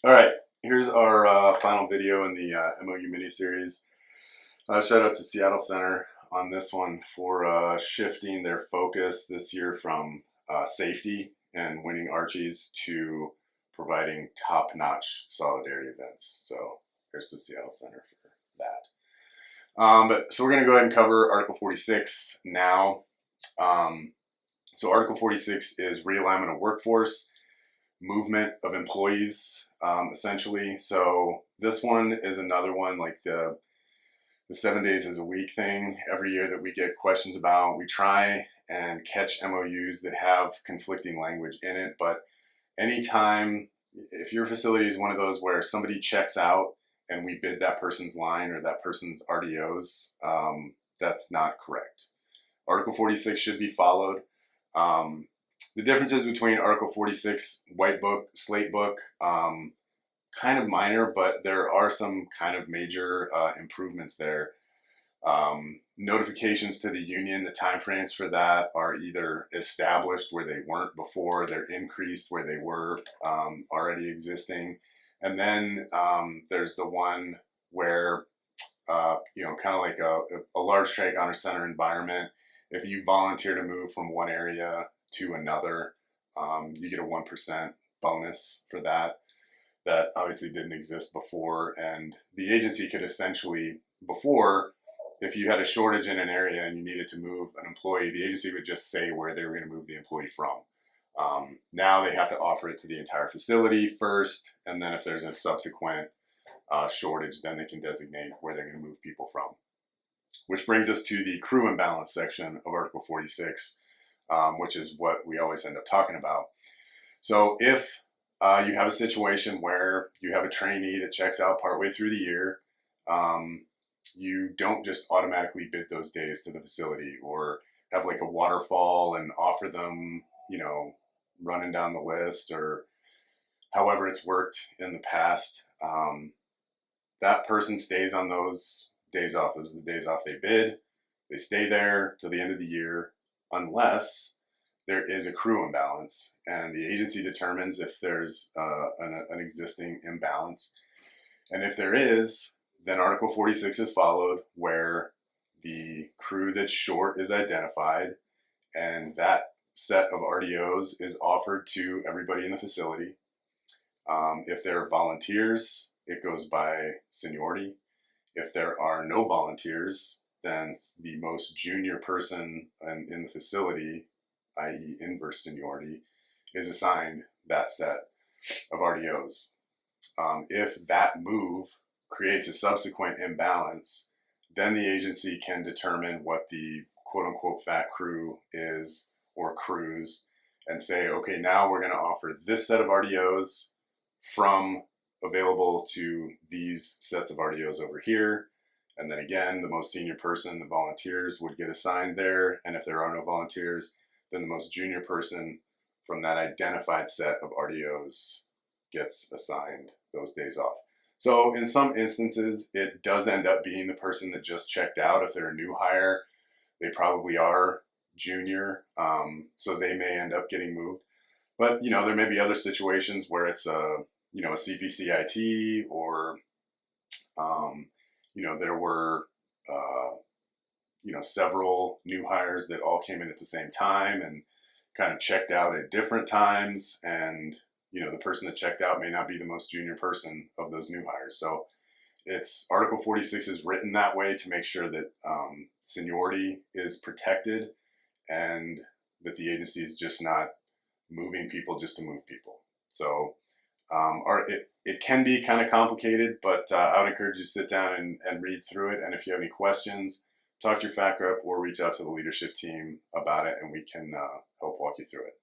All right, here's our final video in the MOU mini-series. Shout out to Seattle Center on this one for shifting their focus this year from safety and winning Archies to providing top-notch solidarity events. So here's the Seattle Center for that. So we're going to go ahead and cover Article 46 now. So Article 46 is realignment of workforce, movement of employees, essentially. So this one is another one like the 7 days is a week thing every year that we get questions about. We try and catch MOUs that have conflicting language in it, but anytime, if your facility is one of those where somebody checks out and we bid that person's line or that person's RDOs, that's not correct. Article 46 should be followed. The differences between Article 46, White Book, Slate Book, kind of minor, but there are some kind of major improvements there. Notifications to the union, the timeframes for that are either established where they weren't before, they're increased where they were already existing. And then there's the one where, kind of like a large strike honor center environment. If you volunteer to move from one area to another, you get a 1% bonus for that. That obviously didn't exist before. And the agency could essentially, before, if you had a shortage in an area and you needed to move an employee, the agency would just say where they were going to move the employee from. Now they have to offer it to the entire facility first, and then if there's a subsequent shortage, then they can designate where they're going to move people from. Which brings us to the crew imbalance section of Article 46, which is what we always end up talking about. So if you have a situation where you have a trainee that checks out partway through the year, you don't just automatically bid those days to the facility or have like a waterfall and offer them, running down the list or however it's worked in the past. That person stays on those days off. Those are the days off they bid. They stay there till the end of the year unless there is a crew imbalance and the agency determines if there's an existing imbalance. And if there is, then Article 46 is followed where the crew that's short is identified and that set of RDOs is offered to everybody in the facility. If there are volunteers, it goes by seniority. If there are no volunteers, then the most junior person in the facility, i.e. inverse seniority, is assigned that set of RDOs. If that move creates a subsequent imbalance, then the agency can determine what the quote-unquote fat crew is or crews and say, okay, now we're going to offer this set of RDOs from available to these sets of RDOs over here. And then again, the most senior person, the volunteers, would get assigned there. And if there are no volunteers, then the most junior person from that identified set of RDOs gets assigned those days off. So in some instances, it does end up being the person that just checked out. If they're a new hire, they probably are junior, so they may end up getting moved. But, there may be other situations where it's a CPCIT or, there were, several new hires that all came in at the same time and kind of checked out at different times. And, the person that checked out may not be the most junior person of those new hires. So it's Article 46 is written that way to make sure that seniority is protected and that the agency is just not moving people just to move people. So it can be kind of complicated, but I would encourage you to sit down and read through it. And if you have any questions, talk to your FAC rep or reach out to the leadership team about it, and we can help walk you through it.